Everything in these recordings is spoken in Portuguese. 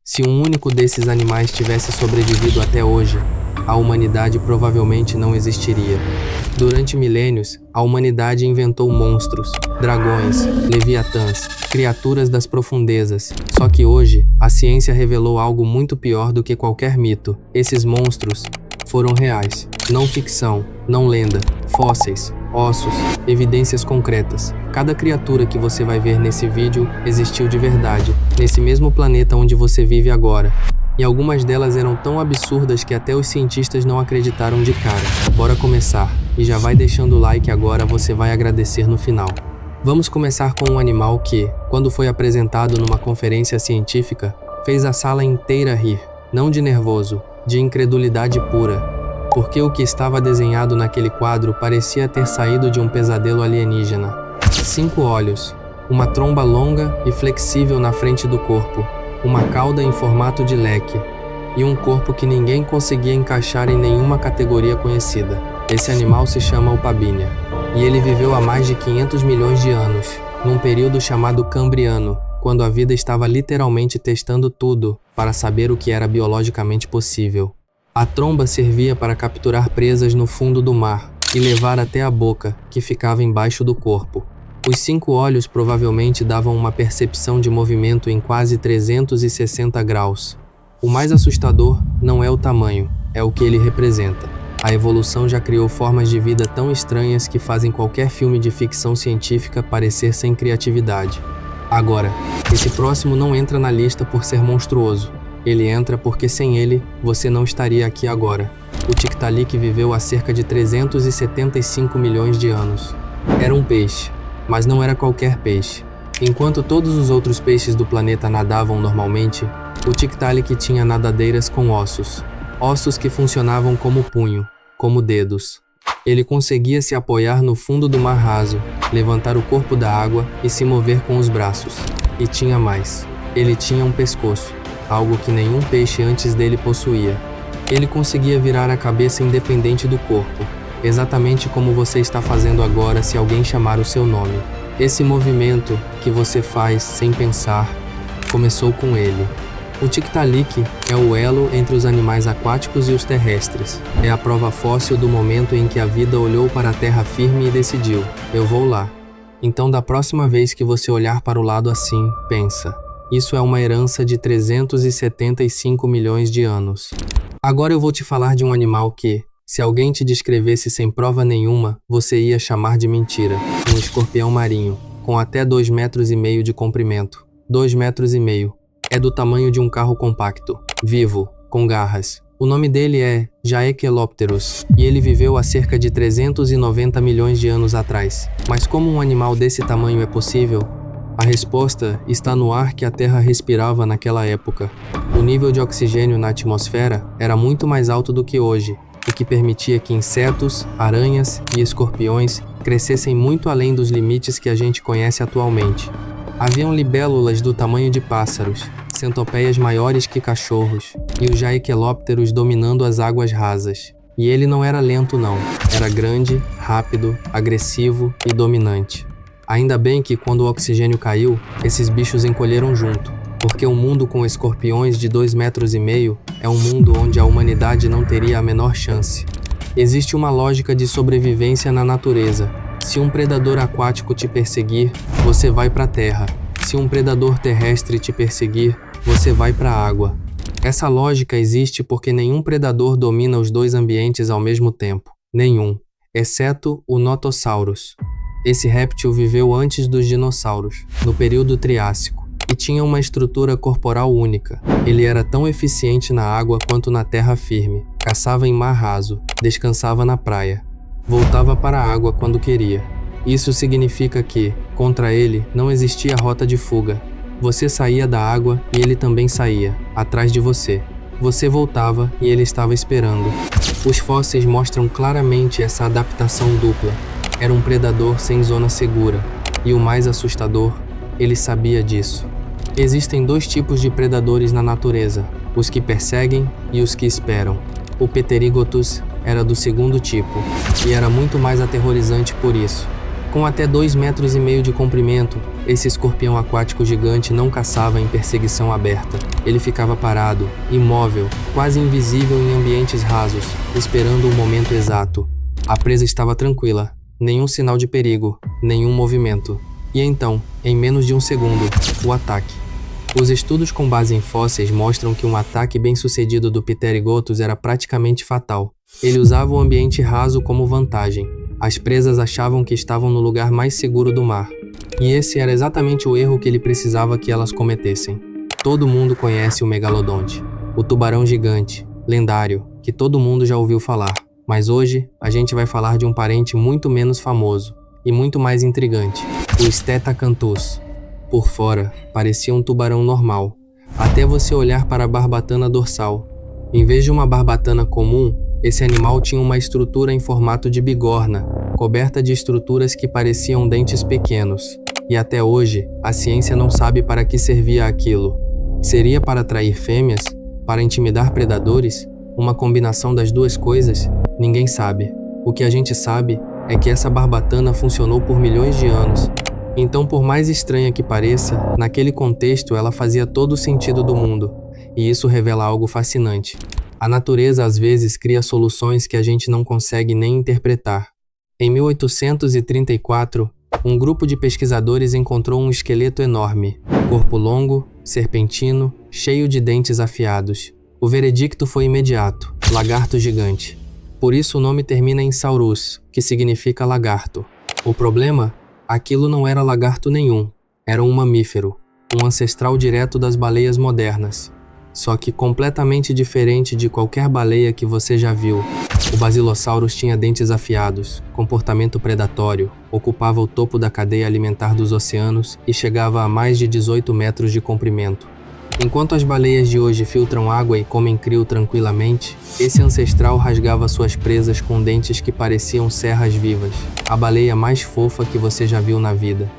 Se um único desses animais tivesse sobrevivido até hoje, a humanidade provavelmente não existiria. Durante milênios, a humanidade inventou monstros, dragões, leviatãs, criaturas das profundezas. Só que hoje, a ciência revelou algo muito pior do que qualquer mito. Esses monstros foram reais, não ficção, não lenda, fósseis, ossos, evidências concretas. Cada criatura que você vai ver nesse vídeo existiu de verdade, nesse mesmo planeta onde você vive agora. E algumas delas eram tão absurdas que até os cientistas não acreditaram de cara. Bora começar, e já vai deixando o like agora, você vai agradecer no final. Vamos começar com um animal que, quando foi apresentado numa conferência científica, fez a sala inteira rir, não de nervoso, de incredulidade pura, porque o que estava desenhado naquele quadro parecia ter saído de um pesadelo alienígena. 5 olhos, uma tromba longa e flexível na frente do corpo, uma cauda em formato de leque, e um corpo que ninguém conseguia encaixar em nenhuma categoria conhecida. Esse animal se chama Opabinia, e ele viveu há mais de 500 milhões de anos, num período chamado Cambriano, quando a vida estava literalmente testando tudo para saber o que era biologicamente possível. A tromba servia para capturar presas no fundo do mar e levar até a boca, que ficava embaixo do corpo. Os 5 olhos provavelmente davam uma percepção de movimento em quase 360 graus. O mais assustador não é o tamanho, é o que ele representa. A evolução já criou formas de vida tão estranhas que fazem qualquer filme de ficção científica parecer sem criatividade. Agora, esse próximo não entra na lista por ser monstruoso. Ele entra porque sem ele, você não estaria aqui agora. O Tiktaalik viveu há cerca de 375 milhões de anos. Era um peixe, mas não era qualquer peixe. Enquanto todos os outros peixes do planeta nadavam normalmente, o Tiktaalik tinha nadadeiras com ossos. Ossos que funcionavam como punho, como dedos. Ele conseguia se apoiar no fundo do mar raso, levantar o corpo da água e se mover com os braços. E tinha mais. Ele tinha um pescoço, algo que nenhum peixe antes dele possuía. Ele conseguia virar a cabeça independente do corpo, exatamente como você está fazendo agora se alguém chamar o seu nome. Esse movimento que você faz sem pensar começou com ele. O Tiktaalik é o elo entre os animais aquáticos e os terrestres. É a prova fóssil do momento em que a vida olhou para a terra firme e decidiu: eu vou lá. Então, da próxima vez que você olhar para o lado assim, pensa: isso é uma herança de 375 milhões de anos. Agora eu vou te falar de um animal que, se alguém te descrevesse sem prova nenhuma, você ia chamar de mentira. Um escorpião marinho, com até 2,5 metros de comprimento. 2,5 metros. É do tamanho de um carro compacto, vivo, com garras. O nome dele é Jaekelopterus, e ele viveu há cerca de 390 milhões de anos atrás. Mas como um animal desse tamanho é possível? A resposta está no ar que a Terra respirava naquela época. O nível de oxigênio na atmosfera era muito mais alto do que hoje, o que permitia que insetos, aranhas e escorpiões crescessem muito além dos limites que a gente conhece atualmente. Haviam libélulas do tamanho de pássaros, centopeias maiores que cachorros, e o Jaekelopterus dominando as águas rasas. E ele não era lento não, era grande, rápido, agressivo e dominante. Ainda bem que quando o oxigênio caiu, esses bichos encolheram junto, porque um mundo com escorpiões de 2,5 metros é um mundo onde a humanidade não teria a menor chance. Existe uma lógica de sobrevivência na natureza. Se um predador aquático te perseguir, você vai para a terra. Se um predador terrestre te perseguir, você vai para a água. Essa lógica existe porque nenhum predador domina os dois ambientes ao mesmo tempo. Nenhum, exceto o Notosaurus. Esse réptil viveu antes dos dinossauros, no período Triássico, e tinha uma estrutura corporal única. Ele era tão eficiente na água quanto na terra firme. Caçava em mar raso, descansava na praia. Voltava para a água quando queria. Isso significa que, contra ele, não existia rota de fuga. Você saía da água e ele também saía, atrás de você. Você voltava e ele estava esperando. Os fósseis mostram claramente essa adaptação dupla. Era um predador sem zona segura. E o mais assustador, ele sabia disso. Existem 2 tipos de predadores na natureza, os que perseguem e os que esperam. O Pterigotus era do segundo tipo, e era muito mais aterrorizante por isso. Com até 2,5 metros de comprimento, esse escorpião aquático gigante não caçava em perseguição aberta. Ele ficava parado, imóvel, quase invisível em ambientes rasos, esperando o momento exato. A presa estava tranquila, nenhum sinal de perigo, nenhum movimento. E então, em menos de um segundo, o ataque. Os estudos com base em fósseis mostram que um ataque bem-sucedido do Pterigothus era praticamente fatal. Ele usava o ambiente raso como vantagem. As presas achavam que estavam no lugar mais seguro do mar. E esse era exatamente o erro que ele precisava que elas cometessem. Todo mundo conhece o megalodonte, o tubarão gigante, lendário, que todo mundo já ouviu falar. Mas hoje, a gente vai falar de um parente muito menos famoso e muito mais intrigante, o Stetacanthus. Por fora, parecia um tubarão normal, até você olhar para a barbatana dorsal. Em vez de uma barbatana comum, esse animal tinha uma estrutura em formato de bigorna, coberta de estruturas que pareciam dentes pequenos. E até hoje, a ciência não sabe para que servia aquilo. Seria para atrair fêmeas? Para intimidar predadores? Uma combinação das duas coisas? Ninguém sabe. O que a gente sabe é que essa barbatana funcionou por milhões de anos. Então, por mais estranha que pareça, naquele contexto ela fazia todo o sentido do mundo. E isso revela algo fascinante. A natureza às vezes cria soluções que a gente não consegue nem interpretar. Em 1834, um grupo de pesquisadores encontrou um esqueleto enorme, corpo longo, serpentino, cheio de dentes afiados. O veredicto foi imediato: lagarto gigante. Por isso o nome termina em saurus, que significa lagarto. O problema? Aquilo não era lagarto nenhum, era um mamífero, um ancestral direto das baleias modernas. Só que completamente diferente de qualquer baleia que você já viu. O Basilosaurus tinha dentes afiados, comportamento predatório, ocupava o topo da cadeia alimentar dos oceanos e chegava a mais de 18 metros de comprimento. Enquanto as baleias de hoje filtram água e comem krill tranquilamente, esse ancestral rasgava suas presas com dentes que pareciam serras vivas. A baleia mais fofa que você já viu na vida.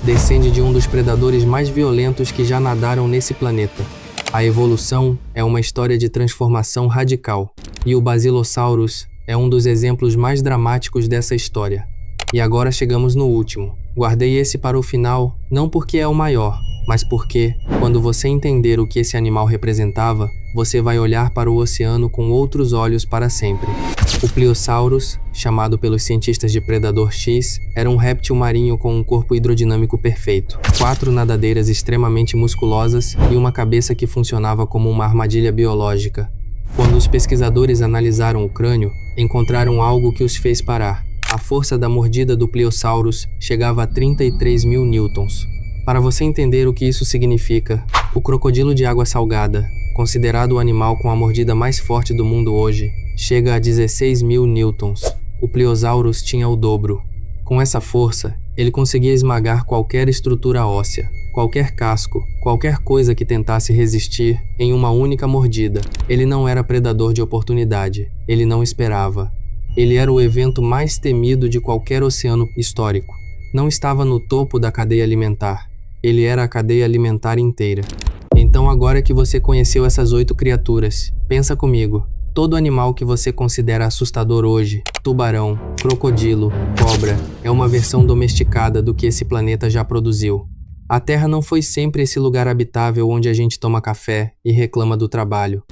Descende de um dos predadores mais violentos que já nadaram nesse planeta. A evolução é uma história de transformação radical, e o Basilosaurus é um dos exemplos mais dramáticos dessa história. E agora chegamos no último. Guardei esse para o final, não porque é o maior, mas porque, quando você entender o que esse animal representava, você vai olhar para o oceano com outros olhos para sempre. O Pliosaurus, chamado pelos cientistas de Predador X, era um réptil marinho com um corpo hidrodinâmico perfeito, 4 nadadeiras extremamente musculosas e uma cabeça que funcionava como uma armadilha biológica. Quando os pesquisadores analisaram o crânio, encontraram algo que os fez parar. A força da mordida do Pliosaurus chegava a 33.000 newtons. Para você entender o que isso significa, o crocodilo de água salgada, considerado o animal com a mordida mais forte do mundo hoje, chega a 16.000 newtons. O Pliosaurus tinha o dobro. Com essa força, ele conseguia esmagar qualquer estrutura óssea, qualquer casco, qualquer coisa que tentasse resistir em uma única mordida. Ele não era predador de oportunidade, ele não esperava. Ele era o evento mais temido de qualquer oceano histórico. Não estava no topo da cadeia alimentar. Ele era a cadeia alimentar inteira. Então agora que você conheceu essas 8 criaturas, pensa comigo. Todo animal que você considera assustador hoje, tubarão, crocodilo, cobra, é uma versão domesticada do que esse planeta já produziu. A Terra não foi sempre esse lugar habitável onde a gente toma café e reclama do trabalho.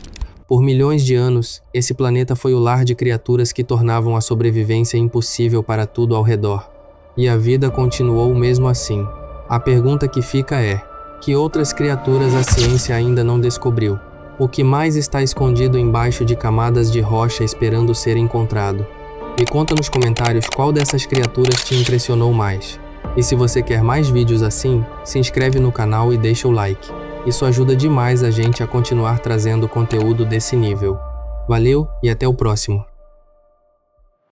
Por milhões de anos, esse planeta foi o lar de criaturas que tornavam a sobrevivência impossível para tudo ao redor. E a vida continuou mesmo assim. A pergunta que fica é: que outras criaturas a ciência ainda não descobriu? O que mais está escondido embaixo de camadas de rocha esperando ser encontrado? Me conta nos comentários qual dessas criaturas te impressionou mais. E se você quer mais vídeos assim, se inscreve no canal e deixa o like. Isso ajuda demais a gente a continuar trazendo conteúdo desse nível. Valeu e até o próximo!